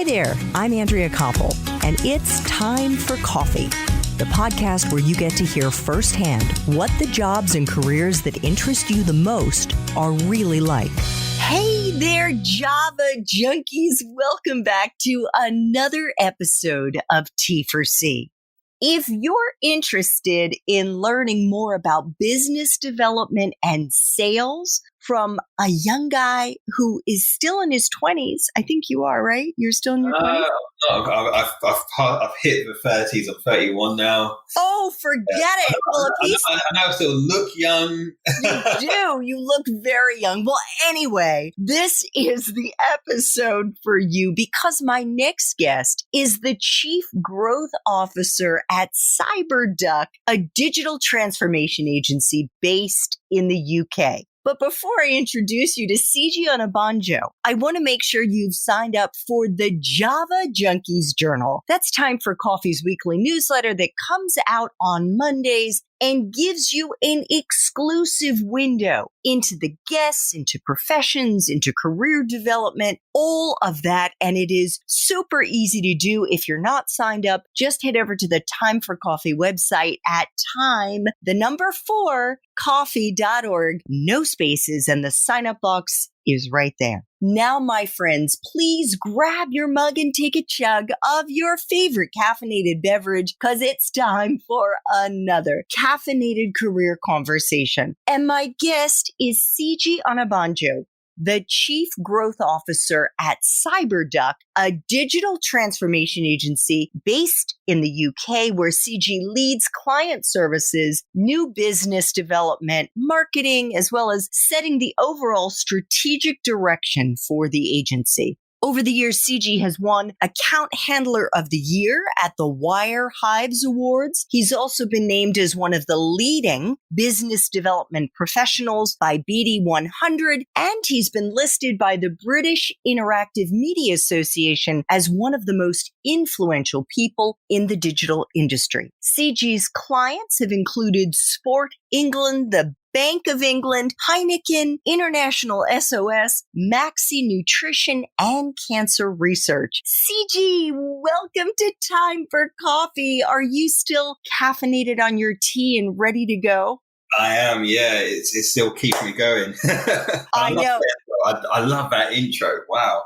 Hi there, I'm Andrea Koppel, and it's time for coffee, the podcast where you get to hear firsthand what the jobs and careers that interest you the most are really like. Hey there, Java junkies. Welcome back to another episode of T for C. If you're interested in learning more about business development and sales from a young guy who is still in his 20s, I think you are, right? You're still in your 20s? I've hit the 30s. I'm 31 now. Oh, forget it. Well, I know I still look young. You do. You look very young. Well, anyway, this is the episode for you because my next guest is the Chief Growth Officer at CyberDuck, a digital transformation agency based in the UK. But before I introduce you to Siji Onabanjo, I want to make sure you've signed up for the Java Junkies Journal. That's Time for Coffee's weekly newsletter that comes out on Mondays and gives you an exclusive window into the guests, into professions, into career development, all of that. And it is super easy to do. If you're not signed up, just head over to the Time for Coffee website at time4coffee.org. No spaces, and the sign-up box is right there. Now, my friends, please grab your mug and take a chug of your favorite caffeinated beverage because it's time for another caffeinated career conversation. And my guest is Siji Onabanjo, the Chief Growth Officer at CyberDuck, a digital transformation agency based in the UK where Siji leads client services, new business development, marketing, as well as setting the overall strategic direction for the agency. Over the years, Siji has won Account Handler of the Year at the Wire Hives Awards. He's also been named as one of the leading business development professionals by BD 100, and he's been listed by the British Interactive Media Association as one of the most influential people in the digital industry. Siji's clients have included Sport England, the Bank of England, Heineken, International SOS, Maxi Nutrition, and Cancer Research. Siji, welcome to Time for Coffee. Are you still caffeinated on your tea and ready to go? I am, yeah. It's still keeping me going. I know. I love that intro. Wow.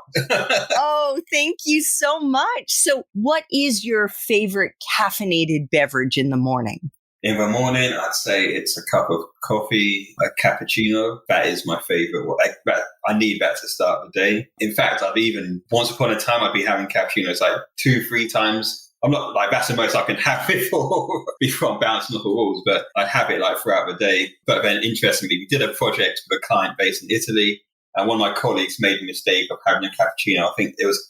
Oh, thank you so much. So what is your favorite caffeinated beverage in the morning? In the morning, I'd say it's a cup of coffee, a cappuccino. That is my favorite. I need that to start the day. In fact, once upon a time, I'd be having cappuccinos like 2-3 times. I'm not like, that's the most I can have before I'm bouncing off the walls, but I'd have it like throughout the day. But then interestingly, we did a project with a client based in Italy, and one of my colleagues made the mistake of having a cappuccino. I think it was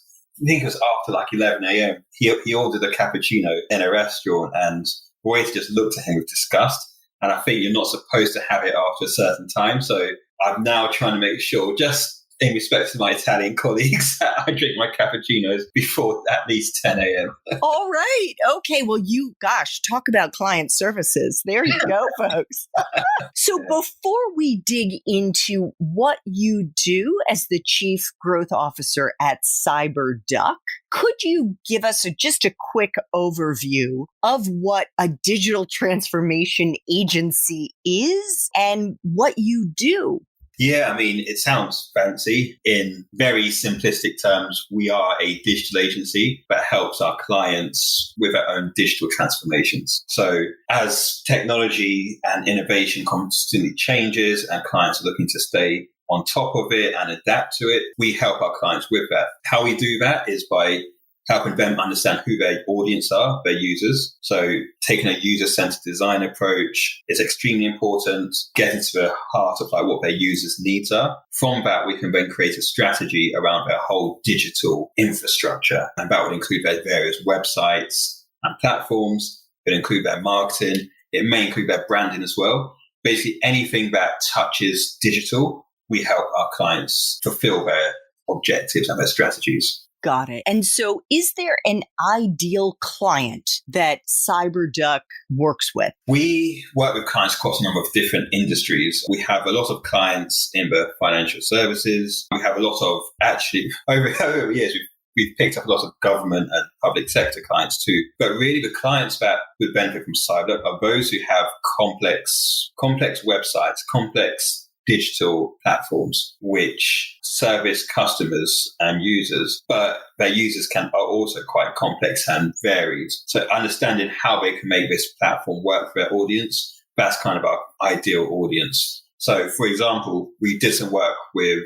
after like 11 a.m. He ordered a cappuccino in a restaurant, and boys just looked at him with disgust. And I think you're not supposed to have it after a certain time. So I'm now trying to make sure, just in respect to my Italian colleagues, I drink my cappuccinos before at least 10 a.m. All right. Okay. Well, talk about client services. There you go, folks. So before we dig into what you do as the Chief Growth Officer at CyberDuck, could you give us just a quick overview of what a digital transformation agency is and what you do? Yeah, I mean, it sounds fancy. In very simplistic terms, we are a digital agency that helps our clients with their own digital transformations. So as technology and innovation constantly changes and clients are looking to stay on top of it and adapt to it, we help our clients with that. How we do that is by helping them understand who their audience are, their users. So taking a user-centered design approach is extremely important, getting to the heart of like what their users' needs are. From that, we can then create a strategy around their whole digital infrastructure. And that would include their various websites and platforms. It would include their marketing. It may include their branding as well. Basically, anything that touches digital, we help our clients fulfill their objectives and their strategies. Got it. And so is there an ideal client that CyberDuck works with? We work with clients across a number of different industries. We have a lot of clients in the financial services. We have a lot of, actually, over the years, we've picked up a lot of government and public sector clients too. But really the clients that would benefit from CyberDuck are those who have complex websites, complex digital platforms which service customers and users, but their users are also quite complex and varied. So understanding how they can make this platform work for their audience, that's kind of our ideal audience. So for example, we did some work with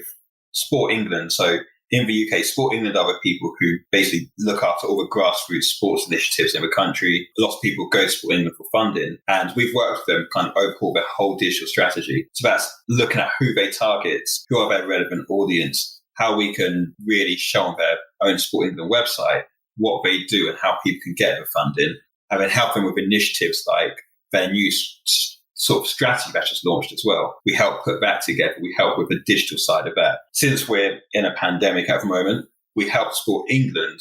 Sport England. So in the UK, Sport England are the people who basically look after all the grassroots sports initiatives in the country. A lot of people go to Sport England for funding, and we've worked with them kind of overhaul their whole digital strategy. So that's looking at who they target, who are their relevant audience, how we can really show on their own Sport England website what they do and how people can get the funding, and then help them with initiatives like their new sort of strategy that's just launched as well. We help put that together. We help with the digital side of that. Since we're in a pandemic at the moment, we help Sport England,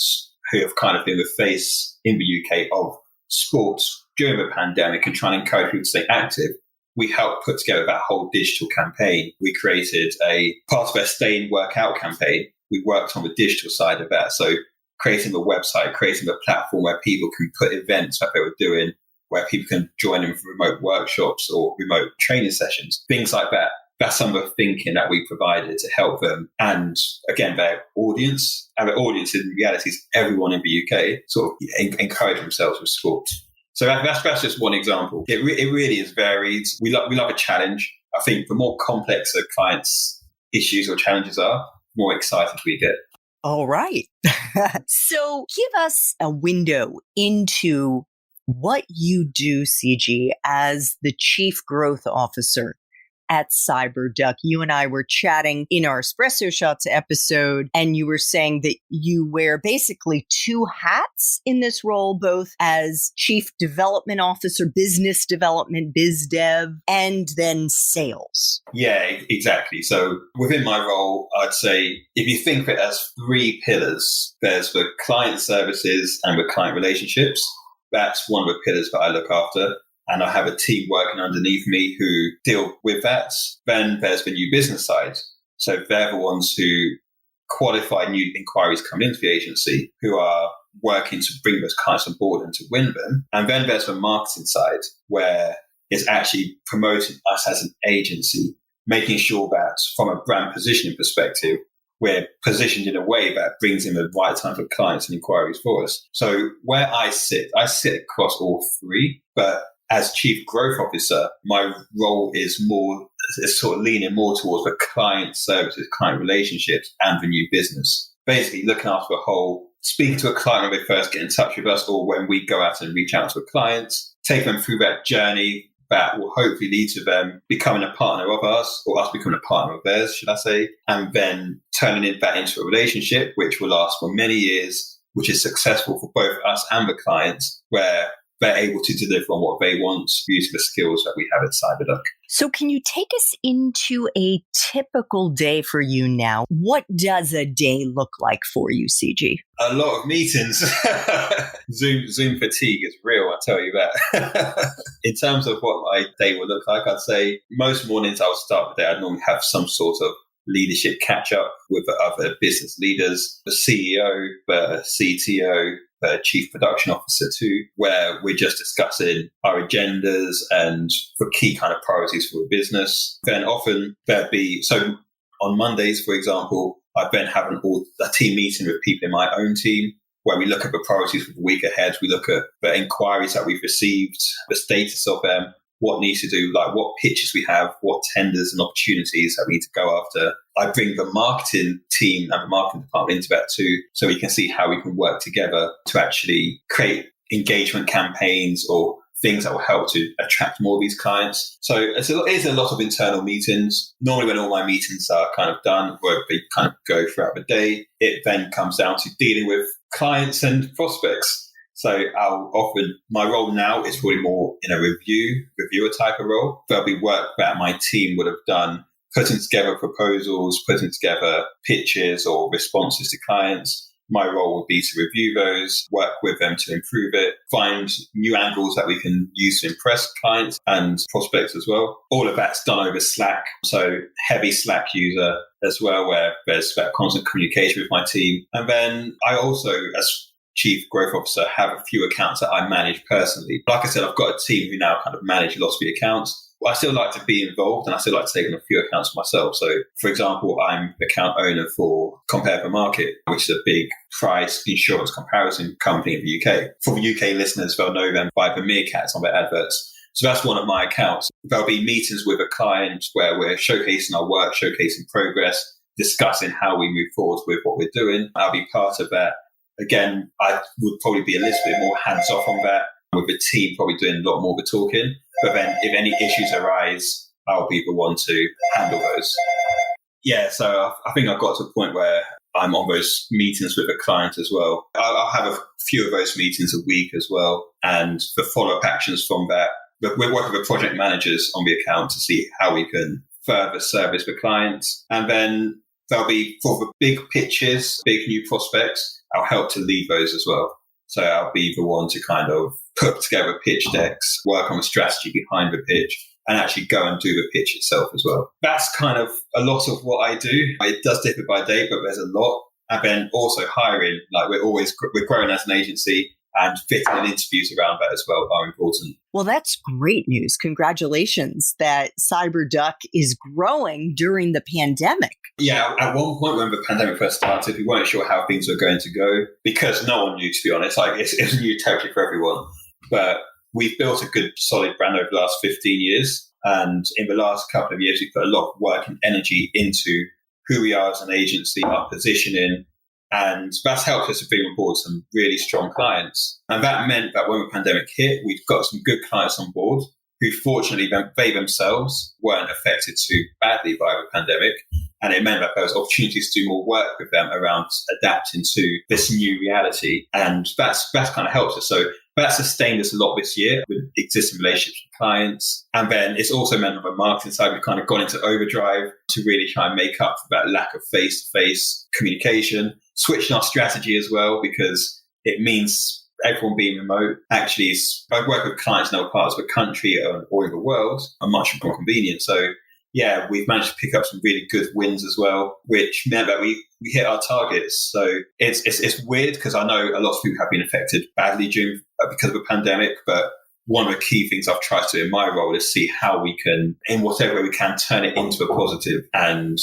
who have kind of been the face in the UK of sports during the pandemic and trying to encourage people to stay active. We helped put together that whole digital campaign. We created a part of their Stay and Work Out campaign. We worked on the digital side of that. So creating a website, creating a platform where people can put events that they were doing, where people can join in for remote workshops or remote training sessions, things like that. That's some of the thinking that we provided to help them. And again, their audience, and the audience in reality is everyone in the UK, sort of encourage themselves with sport. So that's just one example. It really is varied. We love a challenge. I think the more complex a client's issues or challenges are, the more excited we get. All right. So give us a window into what you do, Siji, as the Chief Growth Officer at CyberDuck. You and I were chatting in our Espresso Shots episode, and you were saying that you wear basically two hats in this role, both as Chief Development Officer, Business Development, Biz Dev, and then sales. Yeah, exactly. So within my role, I'd say if you think of it as three pillars, there's the client services and the client relationships. That's one of the pillars that I look after. And I have a team working underneath me who deal with that. Then there's the new business side. So they're the ones who qualify new inquiries coming into the agency, who are working to bring those clients on board and to win them. And then there's the marketing side, where it's actually promoting us as an agency, making sure that from a brand positioning perspective, we're positioned in a way that brings in the right time for clients and inquiries for us. So where I sit across all three, but as Chief Growth Officer, my role is sort of leaning more towards the client services, client relationships, and the new business. Basically looking after the whole, speaking to a client when they first get in touch with us, or when we go out and reach out to a client, take them through that journey that will hopefully lead to them becoming a partner of us, or us becoming a partner of theirs, should I say, and then turning that into a relationship which will last for many years, which is successful for both us and the clients, where they're able to deliver on what they want using the skills that we have at CyberDuck. So can you take us into a typical day for you now? What does a day look like for you, Siji? A lot of meetings. Zoom fatigue is real, I tell you that. In terms of what my day will look like, I'd say most mornings I'll start the day. I'd normally have some sort of leadership catch up with the other business leaders, the CEO, the CTO, the Chief Production Officer too, where we're just discussing our agendas and the key kind of priorities for the business. Then often there'd be, so on Mondays, for example, I've been having a team meeting with people in my own team, where we look at the priorities for the week ahead. We look at the inquiries that we've received, the status of them, what needs to do, like what pitches we have, what tenders and opportunities that we need to go after. I bring the marketing team and the marketing department into that too, so we can see how we can work together to actually create engagement campaigns or things that will help to attract more of these clients. So it is a lot of internal meetings. Normally when all my meetings are kind of done, where they kind of go throughout the day, it then comes down to dealing with clients and prospects. So my role now is probably more in a reviewer type of role. There'll be work that my team would have done, putting together proposals, putting together pitches or responses to clients, my role would be to review those, work with them to improve it, find new angles that we can use to impress clients and prospects as well. All of that's done over Slack. So heavy Slack user as well, where there's that constant communication with my team. And then I also, as Chief Growth Officer, have a few accounts that I manage personally. Like I said, I've got a team who now kind of manage lots of the accounts. I still like to be involved and I still like to take on a few accounts myself. So, for example, I'm account owner for Compare Per Market, which is a big price insurance comparison company in the UK. For the UK listeners, they'll know them by the meerkats on their adverts. So that's one of my accounts. There'll be meetings with a client where we're showcasing our work, showcasing progress, discussing how we move forward with what we're doing. I'll be part of that. Again, I would probably be a little bit more hands-off on that, with the team probably doing a lot more of the talking. But then if any issues arise, I'll be the one to handle those. Yeah, so I think I've got to a point where I'm on those meetings with a client as well. I'll have a few of those meetings a week as well. And the follow-up actions from that, we're working with project managers on the account to see how we can further service the clients. And then there'll be, for the big pitches, big new prospects, I'll help to lead those as well. So I'll be the one to kind of put together pitch decks, work on the strategy behind the pitch, and actually go and do the pitch itself as well. That's kind of a lot of what I do. It does differ by day, but there's a lot. And then also hiring, like we're growing as an agency, and fitting in interviews around that as well are important. Well, that's great news. Congratulations that CyberDuck is growing during the pandemic. Yeah, at one point when the pandemic first started, we weren't sure how things were going to go because no one knew, to be honest. Like it's new territory for everyone. But we've built a good, solid brand over the last 15 years. And in the last couple of years, we've put a lot of work and energy into who we are as an agency, our positioning. And that's helped us to bring on board some really strong clients. And that meant that when the pandemic hit, we've got some good clients on board who fortunately they themselves weren't affected too badly by the pandemic. And it meant that there was opportunities to do more work with them around adapting to this new reality. And that's kind of helped us. So that sustained us a lot this year with existing relationships with clients. And then it's also meant on the marketing side, we've kind of gone into overdrive to really try and make up for that lack of face-to-face communication, switching our strategy as well, because it means everyone being remote actually is, I work with clients in other parts of the country or in the world, are much more convenient. So yeah, we've managed to pick up some really good wins as well, which meant that we hit our targets. So it's weird because I know a lot of people have been affected badly because of the pandemic, but one of the key things I've tried to do in my role is see how we can, in whatever way we can, turn it into a positive and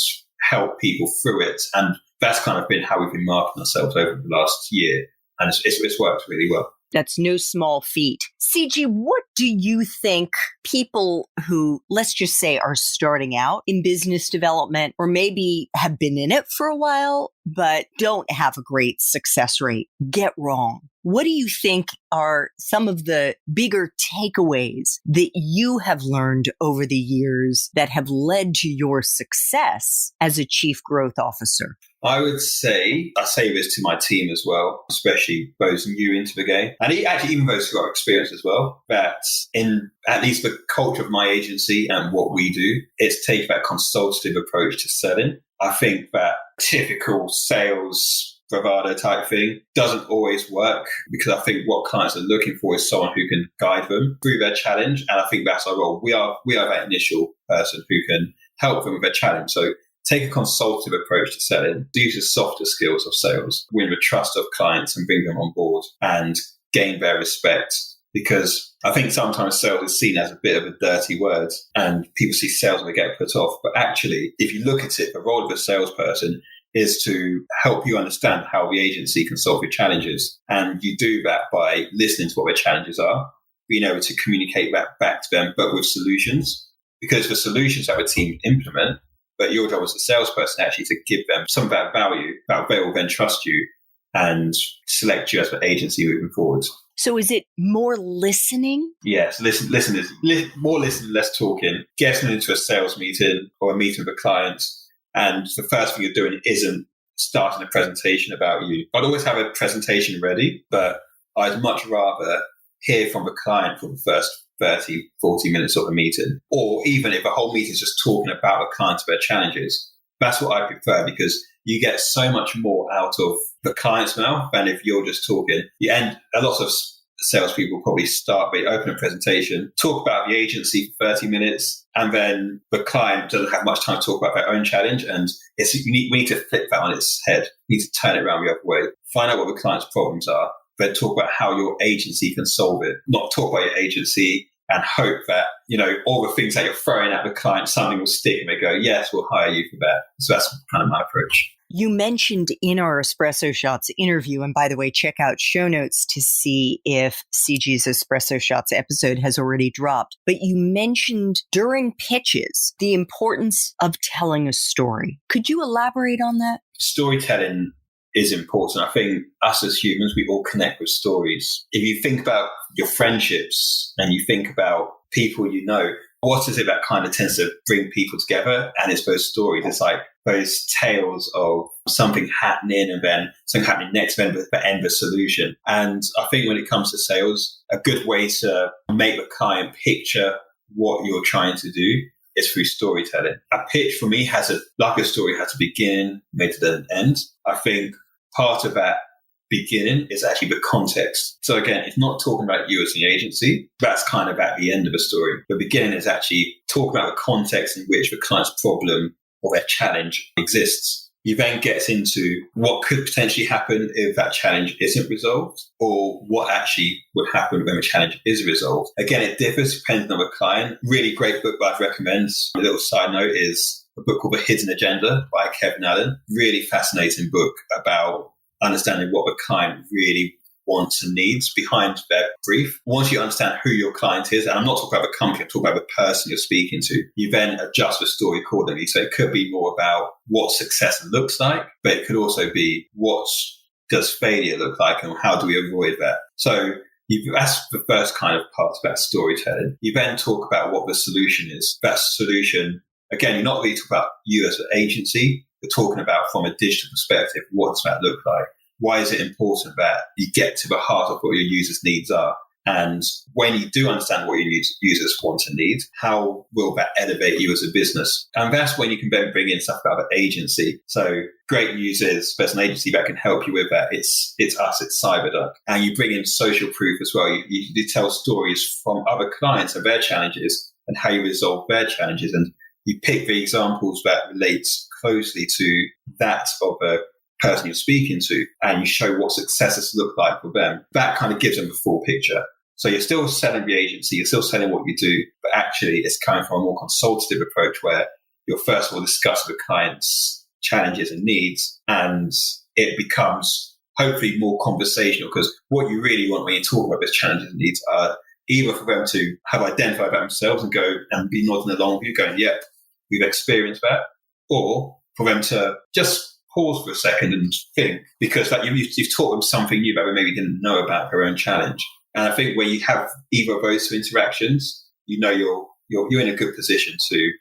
help people through it. And that's kind of been how we've been marketing ourselves over the last year. And it's worked really well. That's no small feat. Siji, what do you think people who, let's just say, are starting out in business development or maybe have been in it for a while, but don't have a great success rate, get wrong? What do you think are some of the bigger takeaways that you have learned over the years that have led to your success as a chief growth officer? I would say, I say this to my team as well, especially those new into the game, and actually even those who are experienced as well, that in at least the culture of my agency and what we do, it's take that consultative approach to selling. I think that typical sales bravado type thing doesn't always work, because I think what clients are looking for is someone who can guide them through their challenge. And I think that's our role. We are that initial person who can help them with their challenge. So take a consultative approach to selling, use the softer skills of sales, win the trust of clients and bring them on board and gain their respect. Because I think sometimes sales is seen as a bit of a dirty word and people see sales and they get put off. But actually, if you look at it, the role of a salesperson is to help you understand how the agency can solve your challenges. And you do that by listening to what their challenges are, being able to communicate that back to them, but with solutions. Because the solutions that the team implement, but your job as a salesperson actually to give them some of that value, that they will then trust you and select you as the agency moving forward. So is it more listening? Yes, more listening, less talking. Getting into a sales meeting or a meeting with a client, and the first thing you're doing isn't starting a presentation about you. I'd always have a presentation ready, but I'd much rather hear from the client for the first 30, 40 minutes of a meeting. Or even if the whole meeting is just talking about the client, their challenges, That's what I prefer, because you get so much more out of the client's mouth than if you're just talking. You end a lot of salespeople probably start by open a presentation, talk about the agency for 30 minutes, and then the client doesn't have much time to talk about their own challenge. And we need to flip that on its head. We need to turn it around the other way. Find out what the client's problems are, then talk about how your agency can solve it. Not talk about your agency and hope that, all the things that you're throwing at the client, something will stick and they go, yes, we'll hire you for that. So that's kind of my approach. You mentioned in our Espresso Shots interview, and by the way, check out show notes to see if Siji's Espresso Shots episode has already dropped. But you mentioned during pitches the importance of telling a story. Could you elaborate on that? Storytelling is important. I think us as humans, we all connect with stories. If you think about your friendships and you think about people you know, what is it that kind of tends to bring people together? And it's those stories. It's like those tales of something happening and then something happening next, then the end, the solution. And I think when it comes to sales, a good way to make the client picture what you're trying to do is through storytelling. A pitch for me like a story has a beginning, middle, and end. I think part of that beginning is actually the context. So again, it's not talking about you as an agency. That's kind of at the end of the story. The beginning is actually talking about the context in which the client's problem or their challenge exists. You then get into what could potentially happen if that challenge isn't resolved, or what actually would happen when the challenge is resolved. Again, it differs depending on the client. Really great book that I'd recommend. A little side note is a book called The Hidden Agenda by Kevin Allen. Really fascinating book about understanding what the client really wants and needs behind their brief. Once you understand who your client is, and I'm not talking about the company, I'm talking about the person you're speaking to, you then adjust the story accordingly. So it could be more about what success looks like, but it could also be what does failure look like and how do we avoid that? So that's the first kind of part about storytelling. You then talk about what the solution is. That solution, again, you're not really talking about you as an agency. You're talking about from a digital perspective, what does that look like? Why is it important that you get to the heart of what your users' needs are? And when you do understand what your users want and need, how will that elevate you as a business? And that's when you can then bring in stuff about the agency. So great news is there's an agency that can help you with that. It's us, it's CyberDuck. And you bring in social proof as well. You tell stories from other clients of their challenges and how you resolve their challenges. And you pick the examples that relate closely to that of a person you're speaking to, and you show what successes look like for them. That kind of gives them the full picture. So you're still selling the agency, you're still selling what you do, but actually it's coming from a more consultative approach where you'll first of all discuss the client's challenges and needs, and it becomes hopefully more conversational, because what you really want when you talk about those challenges and needs are either for them to have identified that themselves and go and be nodding along with you going, yep, we've experienced that, or for them to just pause for a second and think, because you've taught them something new that they maybe didn't know about their own challenge. And I think when you have either of those two interactions, you're in a good position to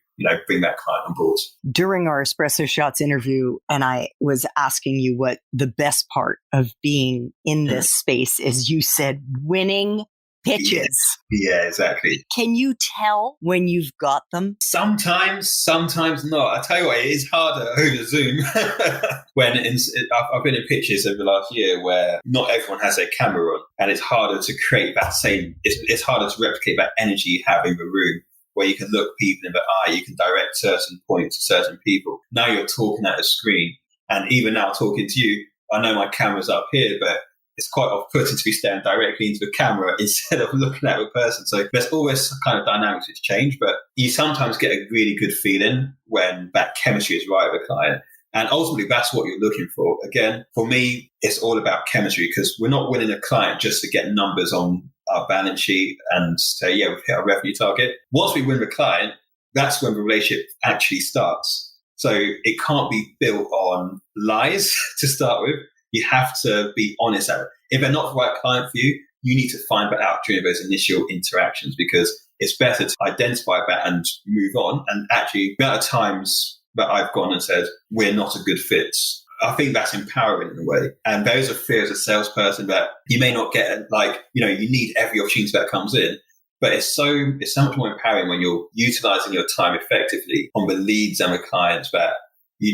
bring that client on board. During our Espresso Shots interview, and I was asking you what the best part of being in this space is, you said winning pitches. Yeah, exactly. Can you tell when you've got them? Sometimes not. I tell you what, it is harder over Zoom. I've been in pitches over the last year where not everyone has their camera on, and it's harder to create that same. It's harder to replicate that energy you have in the room, where you can look people in the eye, you can direct certain points to certain people. Now you're talking at a screen, and even now talking to you, I know my camera's up here, but it's quite off-putting to be staring directly into the camera instead of looking at a person. So there's always kind of dynamics which change, but you sometimes get a really good feeling when that chemistry is right with a client. And ultimately, that's what you're looking for. Again, for me, it's all about chemistry, because we're not winning a client just to get numbers on our balance sheet and say, yeah, we've hit our revenue target. Once we win the client, that's when the relationship actually starts. So it can't be built on lies to start with. You have to be honest at it. If they're not the right client for you, you need to find that out during those initial interactions, because it's better to identify that and move on. And actually, the amount of times that I've gone and said, we're not a good fit, I think that's empowering in a way. And there's a fear as a salesperson that you may not get, you need every opportunity that comes in. But it's so much more empowering when you're utilizing your time effectively on the leads and the clients that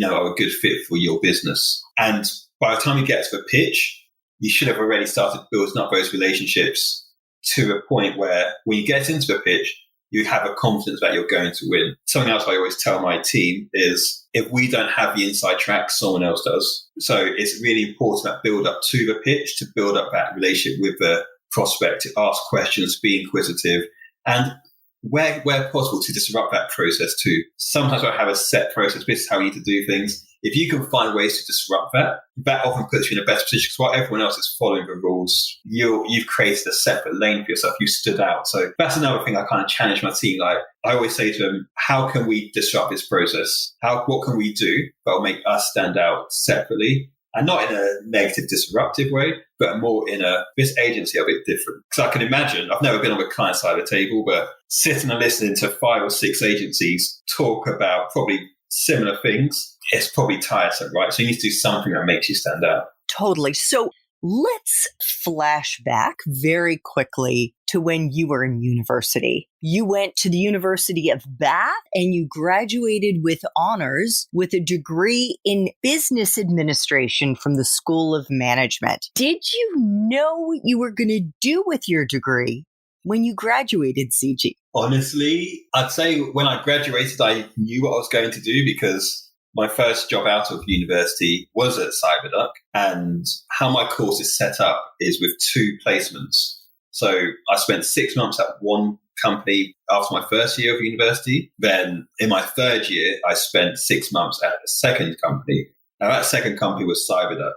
are a good fit for your business. And by the time you get to the pitch, you should have already started building up those relationships to a point where when you get into the pitch, you have a confidence that you're going to win. Something else I always tell my team is if we don't have the inside track, someone else does. So it's really important that build up to the pitch, to build up that relationship with the prospect, to ask questions, be inquisitive, and where possible to disrupt that process too. Sometimes I have a set process. This is how we need to do things. If you can find ways to disrupt that, that often puts you in a better position because while everyone else is following the rules, you've created a separate lane for yourself. You stood out. So that's another thing I kind of challenge my team. Like I always say to them, how can we disrupt this process? What can we do that will make us stand out separately? And not in a negative, disruptive way, but more in this agency are a bit different. Because I can imagine, I've never been on the client side of the table, but sitting and listening to 5 or 6 agencies talk about probably similar things, it's probably tiresome, right? So you need to do something that makes you stand out. Totally. So let's flash back very quickly to when you were in university. You went to the University of Bath and you graduated with honors with a degree in business administration from the School of Management. Did you know what you were going to do with your degree when you graduated, Siji? Honestly, I'd say when I graduated, I knew what I was going to do because my first job out of university was at CyberDuck, and how my course is set up is with 2 placements. So I spent 6 months at one company after my first year of university. Then in my third year, I spent 6 months at a second company. Now that second company was CyberDuck,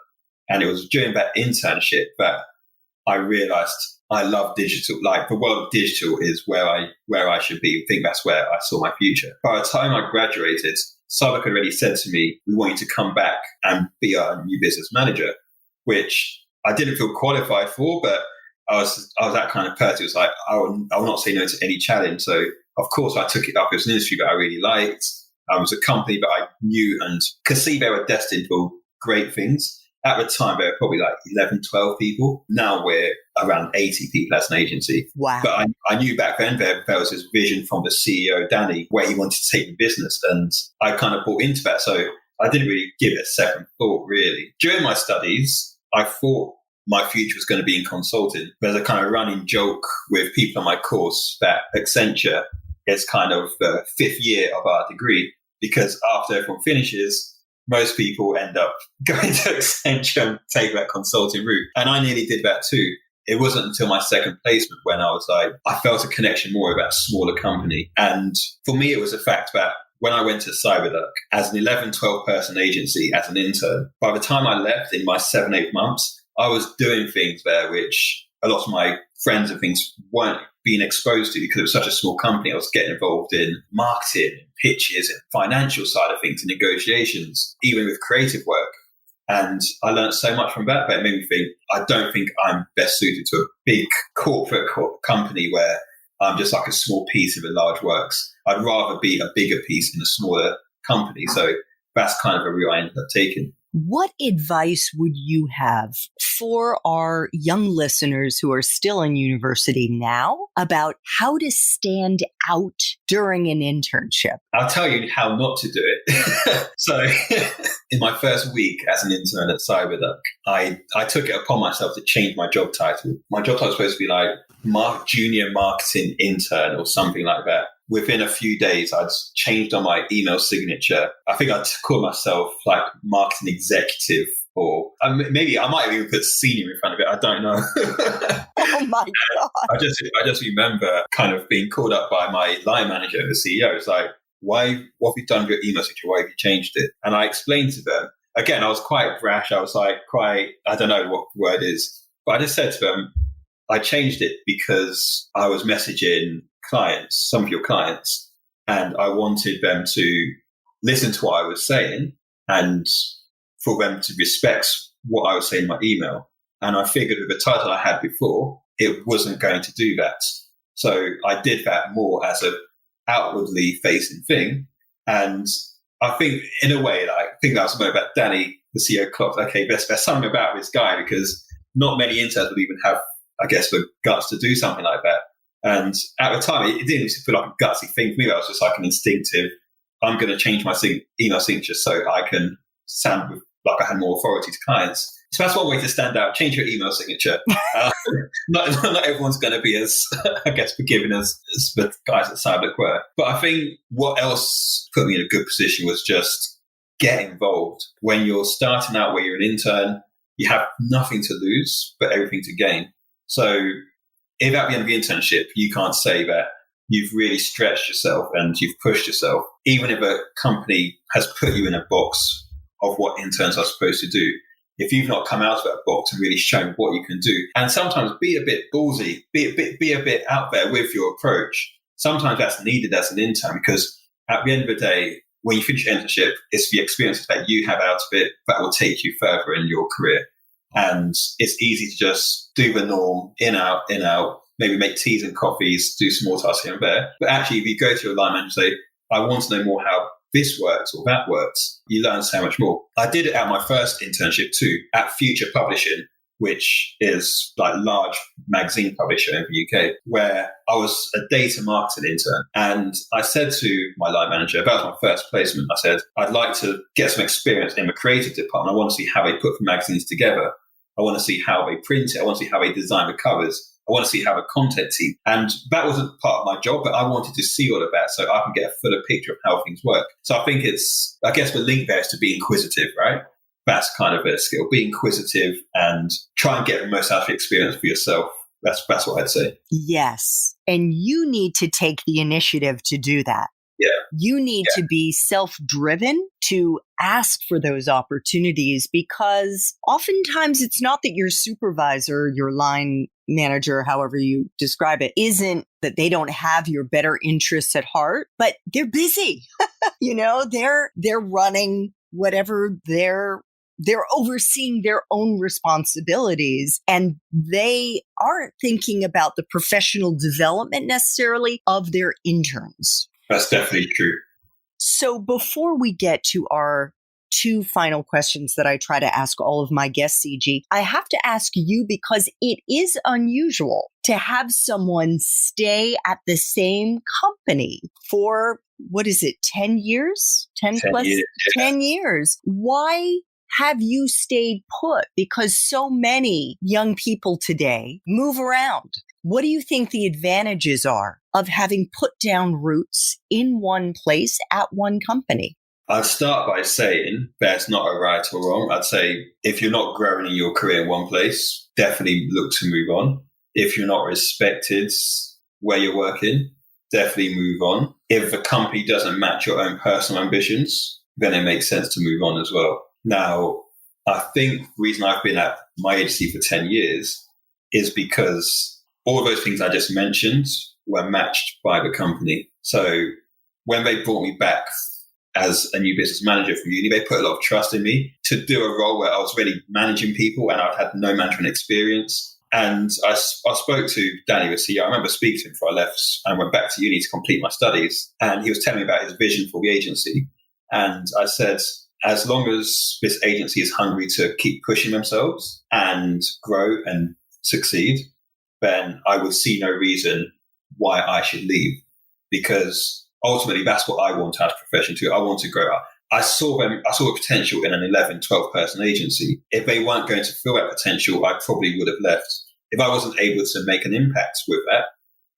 and it was during that internship that I realized I love digital. Like the world of digital is where I should be. I think that's where I saw my future. By the time I graduated, CyberDuck had already said to me, we want you to come back and be our new business manager, which I didn't feel qualified for, but I was that kind of person. It was like, I will not say no to any challenge. So of course I took it up as an industry that I really liked. It was a company that I knew and could see they were destined for great things. At the time, there were probably like 11, 12 people. Now we're around 80 people as an agency. Wow. But I knew back then there was this vision from the CEO, Danny, where he wanted to take the business. And I kind of bought into that. So I didn't really give it a second thought, really. During my studies, I thought my future was going to be in consulting. There's a kind of running joke with people on my course that Accenture is kind of the 5th year of our degree, because after everyone finishes, most people end up going to Accenture and take that consulting route. And I nearly did that too. It wasn't until my second placement when I was like, I felt a connection more with that smaller company. And for me, it was the fact that when I went to CyberDuck as an 11, 12 person agency as an intern, by the time I left in my 7, 8 months, I was doing things there which a lot of my friends and things weren't being exposed to because it was such a small company. I was getting involved in marketing, pitches, and financial side of things, and negotiations, even with creative work. And I learned so much from that, but it made me think, I don't think I'm best suited to a big corporate company where I'm just like a small piece of a large works. I'd rather be a bigger piece in a smaller company. So that's kind of a route I ended up taking. What advice would you have for our young listeners who are still in university now about how to stand out during an internship? I'll tell you how not to do it. So in my first week as an intern at CyberDuck, I took it upon myself to change my job title. My job title was supposed to be like junior marketing intern or something like that. Within a few days, I'd changed on my email signature. I think I'd call myself like marketing executive, or maybe I might have even put senior in front of it. I don't know. Oh my God. I just remember kind of being called up by my line manager, the CEO. It's like, what have you done with your email signature? Why have you changed it? And I explained to them. Again, I was quite brash. I was like I don't know what the word is, but I just said to them, I changed it because I was messaging clients, some of your clients, and I wanted them to listen to what I was saying and for them to respect what I was saying in my email. And I figured with the title I had before, it wasn't going to do that. So I did that more as an outwardly facing thing. And I think in a way, like, I think that was something about Danny, the CEO, clocked, okay, there's something about this guy, because not many interns would even have, I guess, the guts to do something like that. And at the time, it didn't feel like a gutsy thing for me. That was just like an instinctive, I'm going to change my email signature so I can sound like I had more authority to clients. So that's one way to stand out. Change your email signature. Not everyone's going to be as, I guess, forgiving as the guys at CyberDuck were. But I think what else put me in a good position was just get involved. When you're starting out, where you're an intern, you have nothing to lose, but everything to gain. So if at the end of the internship, you can't say that you've really stretched yourself and you've pushed yourself, even if a company has put you in a box of what interns are supposed to do, if you've not come out of that box and really shown what you can do, and sometimes be a bit ballsy, be a bit out there with your approach, sometimes that's needed as an intern, because at the end of the day, when you finish your internship, it's the experiences that you have out of it that will take you further in your career. And it's easy to just do the norm, in, out, maybe make teas and coffees, do some more tasks here and there. But actually, if you go to your line manager and say, I want to know more how this works or that works, you learn so much more. I did it at my first internship too, at Future Publishing, which is like a large magazine publisher in the UK, where I was a data marketing intern. And I said to my line manager, that was my first placement, I said, I'd like to get some experience in the creative department. I want to see how they put the magazines together. I want to see how they print it. I want to see how they design the covers. I want to see how the content team. And that wasn't part of my job, but I wanted to see all of that so I can get a fuller picture of how things work. So I think I guess the link there is to be inquisitive, right? That's kind of a skill. Be inquisitive and try and get the most out of the experience for yourself. That's what I'd say. Yes. And you need to take the initiative to do that. Yeah. You need to be self-driven to ask for those opportunities, because oftentimes it's not that your supervisor, your line manager, however you describe it, isn't that they don't have your better interests at heart, but they're busy. They're running whatever they're overseeing their own responsibilities, and they aren't thinking about the professional development necessarily of their interns. That's definitely true. So before we get to our two final questions that I try to ask all of my guests, Siji, I have to ask you, because it is unusual to have someone stay at the same company for, 10 years? 10 plus? Years, yeah. 10 years. Why have you stayed put? Because so many young people today move around. What do you think the advantages are of having put down roots in one place at one company? I'd start by saying there's not a right or wrong. I'd say if you're not growing in your career in one place, definitely look to move on. If you're not respected where you're working, definitely move on. If the company doesn't match your own personal ambitions, then it makes sense to move on as well. Now, I think the reason I've been at my agency for 10 years is because all of those things I just mentioned were matched by the company. So when they brought me back as a new business manager from uni, they put a lot of trust in me to do a role where I was really managing people and I'd had no management experience. And I spoke to Danny, the CEO. I remember speaking to him before I left and went back to uni to complete my studies. And he was telling me about his vision for the agency. And I said, as long as this agency is hungry to keep pushing themselves and grow and succeed, then I would see no reason why I should leave, because ultimately that's what I want out of profession too. I want to grow up. I saw a potential in an 11, 12 person agency. If they weren't going to fill that potential, I probably would have left. If I wasn't able to make an impact with that,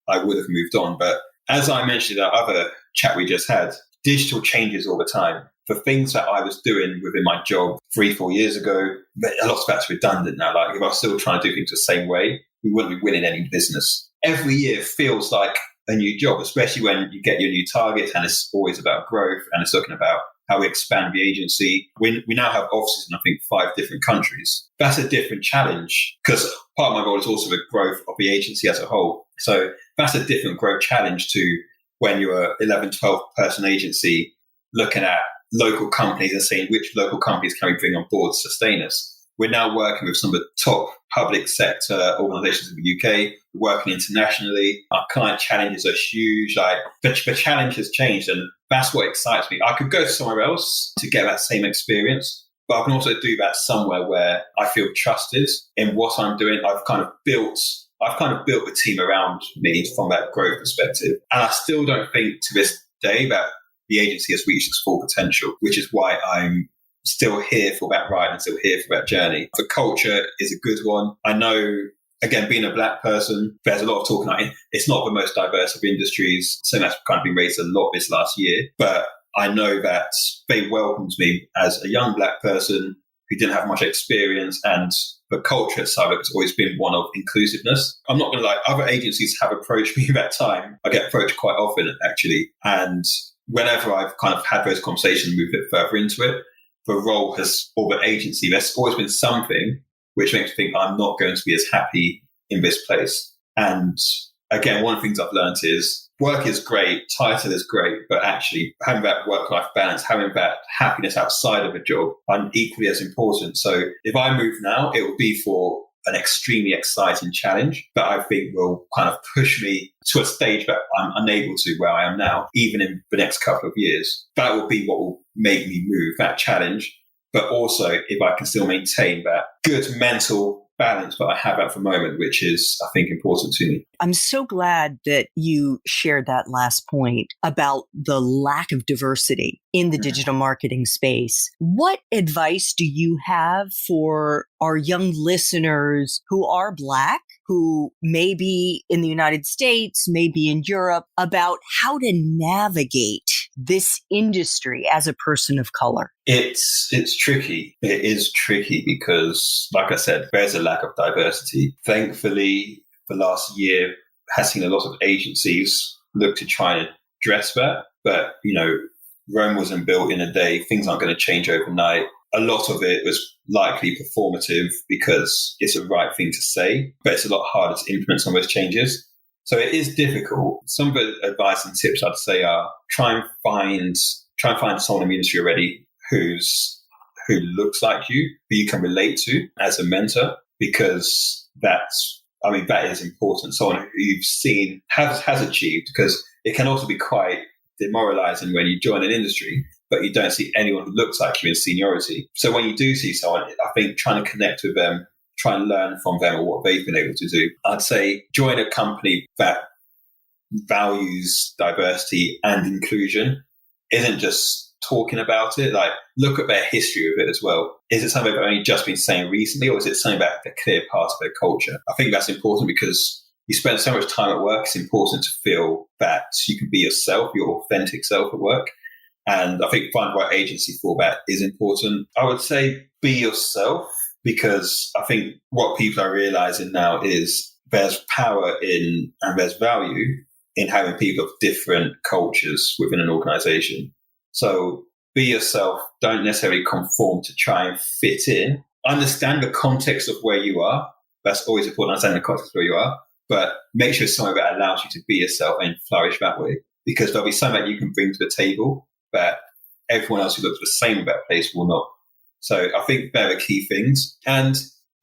I would have moved on. But as I mentioned in that other chat we just had, digital changes all the time. For things that I was doing within my job 3-4 years ago, a lot of that's redundant now. Like if I was still trying to do things the same way, we wouldn't be winning any business. Every year feels like a new job, especially when you get your new targets, and it's always about growth, and it's talking about how we expand the agency. We now have offices in, I think, 5 different countries. That's a different challenge, because part of my role is also the growth of the agency as a whole. So that's a different growth challenge to when you're an 11, 12 person agency looking at local companies and saying which local companies can we bring on board to sustain us. We're now working with some of the top public sector organizations in the UK, working internationally. Our client challenges are huge. Like the challenge has changed, and that's what excites me. I could go somewhere else to get that same experience, but I can also do that somewhere where I feel trusted in what I'm doing. I've kind of built the team around me from that growth perspective. And I still don't think to this day that the agency has reached its full potential, which is why I'm still here for that ride and still here for that journey. The culture is a good one. I know, again, being a Black person, there's a lot of talk about it. It's not the most diverse of industries. So that's kind of been raised a lot this last year. But I know that they welcomed me as a young Black person who didn't have much experience, and the culture at CyberDuck has always been one of inclusiveness. I'm not going to lie, other agencies have approached me at that time. I get approached quite often, actually. And whenever I've kind of had those conversations and moved a bit further into it, the role has, or the agency, there's always been something which makes me think I'm not going to be as happy in this place. And again, one of the things I've learned is work is great, title is great, but actually having that work-life balance, having that happiness outside of a job are equally as important. So if I move now, it will be for an extremely exciting challenge that I think will kind of push me to a stage that I'm unable to where I am now, even in the next couple of years. That will be what will make me move, that challenge. But also if I can still maintain that good mental balance that I have at the moment, which is, I think, important to me. I'm so glad that you shared that last point about the lack of diversity in the digital marketing space. What advice do you have for our young listeners who are Black, who may be in the United States, maybe in Europe, about how to navigate this industry as a person of color? It's tricky. It is tricky because, like I said, there's a lack of diversity. Thankfully, the last year has seen a lot of agencies look to try and address that. But, Rome wasn't built in a day. Things aren't going to change overnight. A lot of it was likely performative because it's a right thing to say, but it's a lot harder to implement some of those changes. So it is difficult. Some of the advice and tips I'd say are try and find someone in the industry already who looks like you, who you can relate to as a mentor, because that is important. Someone who you've seen has achieved, because it can also be quite demoralizing when you join an industry, but you don't see anyone who looks like you in seniority. So when you do see someone, I think trying to connect with them, try and learn from them or what they've been able to do. I'd say join a company that values diversity and inclusion, isn't just talking about it. Like, look at their history of it as well. Is it something they've only just been saying recently, or is it something that a clear part of their culture? I think that's important because you spend so much time at work. It's important to feel that you can be yourself, your authentic self at work. And I think finding the right agency for that is important. I would say be yourself, because I think what people are realizing now is there's power in and there's value in having people of different cultures within an organization. So be yourself. Don't necessarily conform to try and fit in. Understand the context of where you are. That's always important, understand the context of where you are. But make sure it's somewhere that allows you to be yourself and flourish that way. Because there'll be something that you can bring to the table that everyone else who looks the same in that place will not. So I think they're the key things. And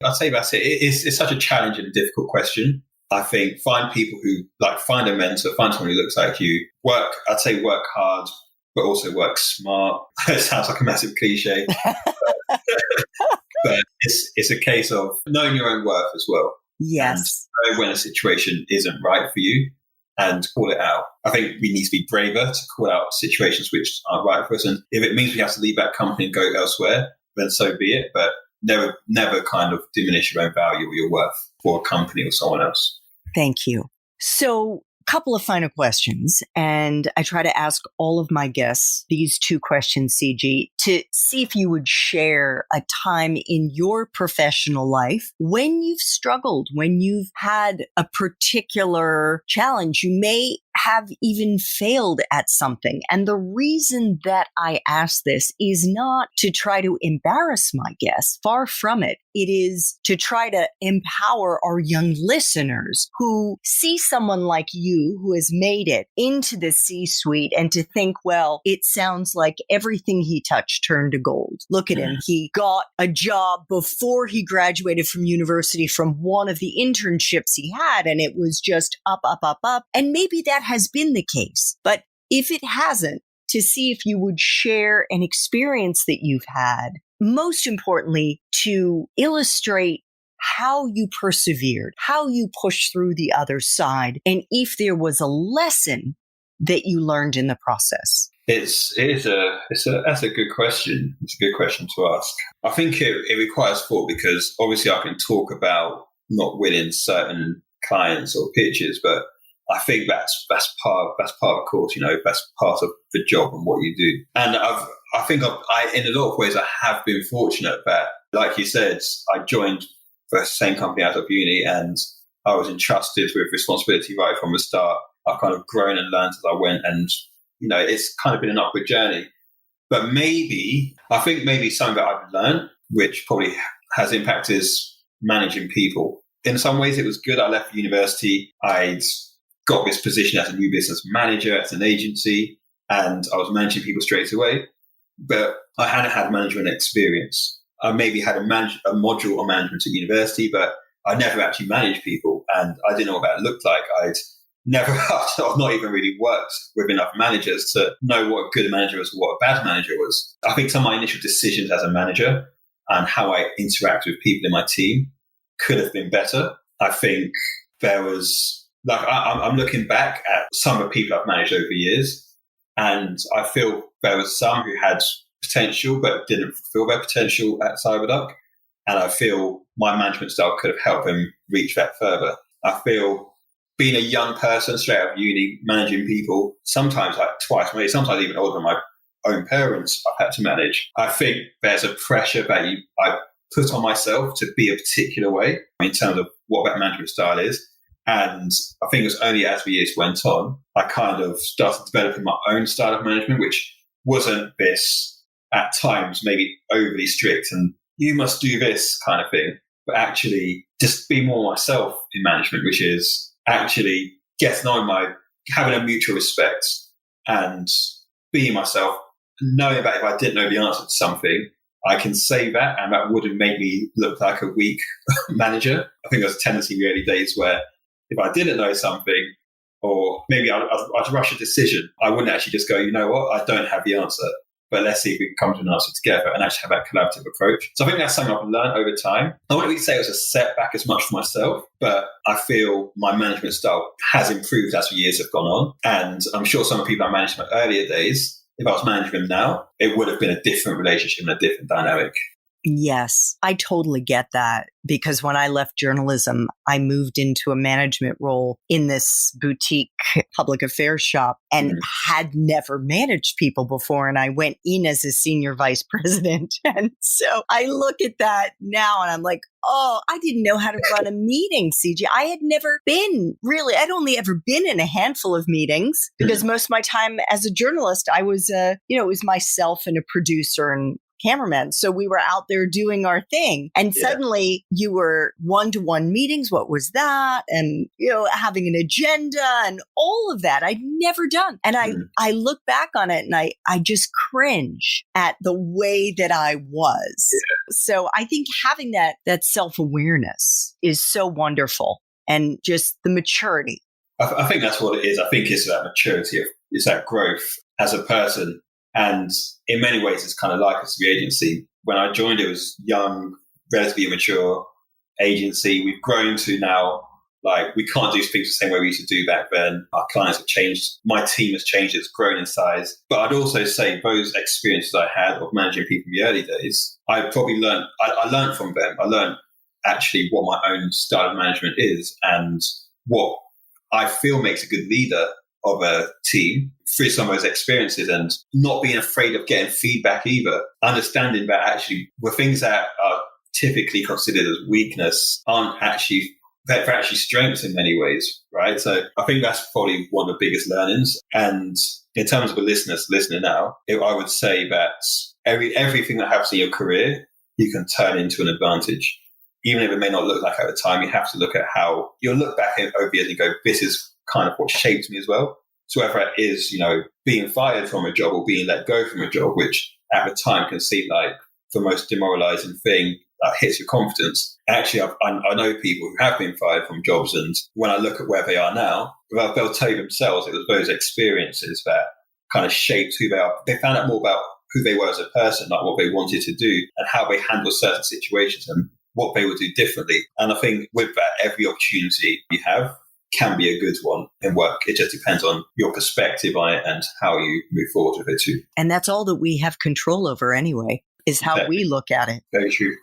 I'd say that's it. It's such a challenging and difficult question. I think find people who find a mentor, find someone who looks like you. Work hard, but also work smart. It sounds like a massive cliche. But it's a case of knowing your own worth as well. Yes. And know when a situation isn't right for you and call it out. I think we need to be braver to call out situations which aren't right for us. And if it means we have to leave that company and go elsewhere, then so be it. But never kind of diminish your own value or your worth for a company or someone else. Thank you. So, couple of final questions, and I try to ask all of my guests these two questions, Siji, to see if you would share a time in your professional life when you've struggled, when you've had a particular challenge. You may have even failed at something. And the reason that I ask this is not to try to embarrass my guests. Far from it. It is to try to empower our young listeners who see someone like you who has made it into the C-suite and to think, well, it sounds like everything he touched turned to gold. Look at him. He got a job before he graduated from university from one of the internships he had, and it was just up, up, up, up. And maybe that has been the case. But if it hasn't, to see if you would share an experience that you've had, most importantly, to illustrate how you persevered, how you pushed through the other side, and if there was a lesson that you learned in the process. That's a good question. It's a good question to ask. I think it requires thought because obviously I can talk about not winning certain clients or pitches, but I think that's part of the course. That's part of the job and what you do. And I think in a lot of ways I have been fortunate that, like you said, I joined the same company out of uni and I was entrusted with responsibility right from the start. I've kind of grown and learned as I went, and it's kind of been an upward journey. But I think maybe something that I've learned, which probably has impact, is managing people. In some ways, it was good. I left university. I'd got this position as a new business manager at an agency, and I was managing people straight away. But I hadn't had management experience. I maybe had a module on management at university, but I never actually managed people, and I didn't know what that looked like. I've not even really worked with enough managers to know what a good manager was or what a bad manager was. I think some of my initial decisions as a manager and how I interact with people in my team could have been better. I think there was, I'm looking back at some of the people I've managed over the years, and I feel there was some who had potential but didn't fulfill their potential at CyberDuck. And I feel my management style could have helped them reach that further. I feel being a young person straight out of uni, managing people, sometimes like twice, maybe sometimes even older than my own parents, I've had to manage. I think there's a pressure that I put on myself to be a particular way in terms of what that management style is. And I think it was only as the years went on, I kind of started developing my own style of management, which wasn't this, at times, maybe overly strict and you must do this kind of thing, but actually just be more myself in management, which is actually getting on having a mutual respect and being myself, knowing that if I didn't know the answer to something, I can say that and that wouldn't make me look like a weak manager. I think there's a tendency in the early days where if I didn't know something, or maybe I'd rush a decision, I wouldn't actually just go, you know what, I don't have the answer, but let's see if we can come to an answer together and actually have that collaborative approach. So I think that's something I've learned over time. I wouldn't really say it was a setback as much for myself, but I feel my management style has improved as the years have gone on. And I'm sure some of the people I managed in my earlier days, if I was managing them now, it would have been a different relationship and a different dynamic. Yes, I totally get that, because when I left journalism, I moved into a management role in this boutique public affairs shop and had never managed people before. And I went in as a senior vice president. And so I look at that now and I'm like, oh, I didn't know how to run a meeting, Siji. I'd only ever been in a handful of meetings because most of my time as a journalist, I was, it was myself and a producer and cameraman. So we were out there doing our thing. And suddenly you were one-to-one meetings. What was that? And, having an agenda and all of that I'd never done. And I look back on it and I just cringe at the way that I was. Yeah. So I think having that self-awareness is so wonderful, and just the maturity. I think that's what it is. I think it's that maturity, it's that growth as a person. And in many ways, it's kind of like us, the agency. When I joined, it was young, relatively immature agency. We've grown to now, we can't do things the same way we used to do back then. Our clients have changed. My team has changed. It's grown in size. But I'd also say those experiences I had of managing people in the early days, I probably learned from them. I learned actually what my own style of management is and what I feel makes a good leader of a team through some of those experiences, and not being afraid of getting feedback either. Understanding that actually the things that are typically considered as weakness aren't actually, they're actually strengths in many ways, right? So I think that's probably one of the biggest learnings. And in terms of a listener now, I would say that everything that happens in your career, you can turn into an advantage. Even if it may not look like at the time, you have to look at how you'll look back over years and go, this is kind of what shaped me as well. So whether it is, being fired from a job or being let go from a job, which at the time can seem like the most demoralizing thing that hits your confidence. Actually, I know people who have been fired from jobs, and when I look at where they are now, they'll tell you themselves it was those experiences that kind of shaped who they are. They found out more about who they were as a person, like what they wanted to do and how they handle certain situations and what they would do differently. And I think with that, every opportunity you have, can be a good one in work. It just depends on your perspective on it and how you move forward with it too. And that's all that we have control over anyway, is how we look at it. Very true.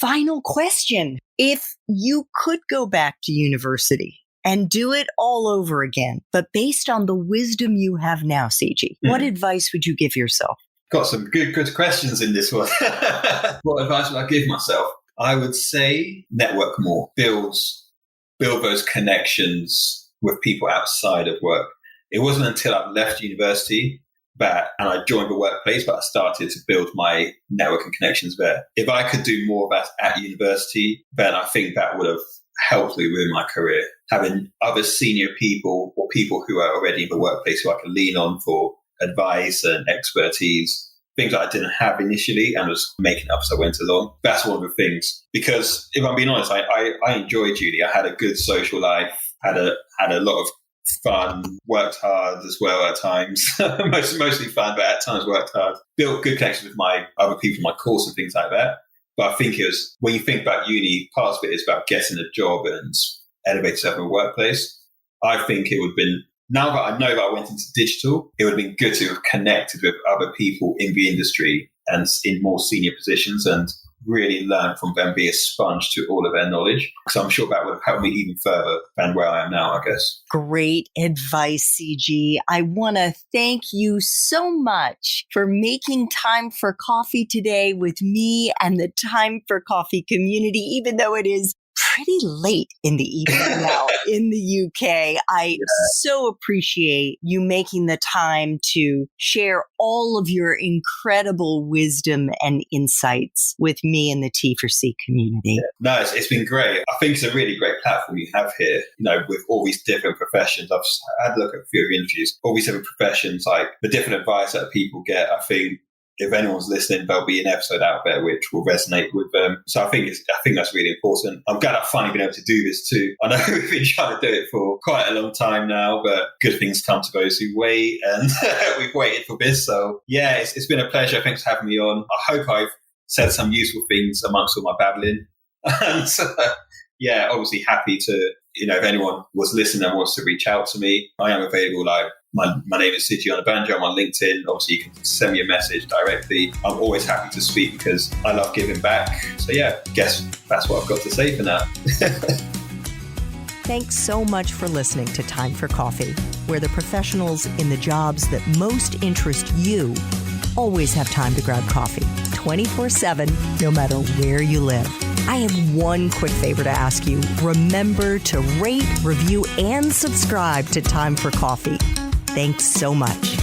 Final question. If you could go back to university and do it all over again, but based on the wisdom you have now, Siji, what advice would you give yourself? Got some good questions in this one. What advice would I give myself? I would say network more. Build those connections with people outside of work. It wasn't until I left university and I joined the workplace, but I started to build my network and connections there. If I could do more of that at university, then I think that would have helped me with my career. Having other senior people or people who are already in the workplace who I can lean on for advice and expertise, things that I didn't have initially and was making up as I went along. That's one of the things. Because if I'm being honest, I enjoyed uni. I had a good social life, had a lot of fun, worked hard as well at times. Mostly fun, but at times worked hard. Built good connections with my other people in my course and things like that. But I think it was, when you think about uni, part of it is about getting a job and elevate yourself in a workplace. I think it would have been, now that I know that I went into digital, it would have been good to have connected with other people in the industry and in more senior positions and really learn from them, be a sponge to all of their knowledge. So I'm sure that would have helped me even further than where I am now, I guess. Great advice, CG. I want to thank you so much for making time for coffee today with me and the Time for Coffee community, even though it is pretty late in the evening now in the UK. I so appreciate you making the time to share all of your incredible wisdom and insights with me and the T4C community. No, it's been great. I think it's a really great platform you have here, with all these different professions. I've had a look at a few of your interviews, all these different professions, like the different advice that people get. I think if anyone's listening, there'll be an episode out there which will resonate with them. So I think that's really important. I'm glad I've finally been able to do this too. I know we've been trying to do it for quite a long time now, but good things come to those who wait, and we've waited for this. So yeah, it's been a pleasure. Thanks for having me on. I hope I've said some useful things amongst all my babbling. And yeah, obviously happy to, if anyone was listening and wants to reach out to me, I am available. My name is Siji Onabanjo. I'm on LinkedIn. Obviously, you can send me a message directly. I'm always happy to speak because I love giving back. So yeah, guess that's what I've got to say for now. Thanks so much for listening to Time for Coffee, where the professionals in the jobs that most interest you always have time to grab coffee 24/7, no matter where you live. I have one quick favor to ask you. Remember to rate, review, and subscribe to Time for Coffee. Thanks so much.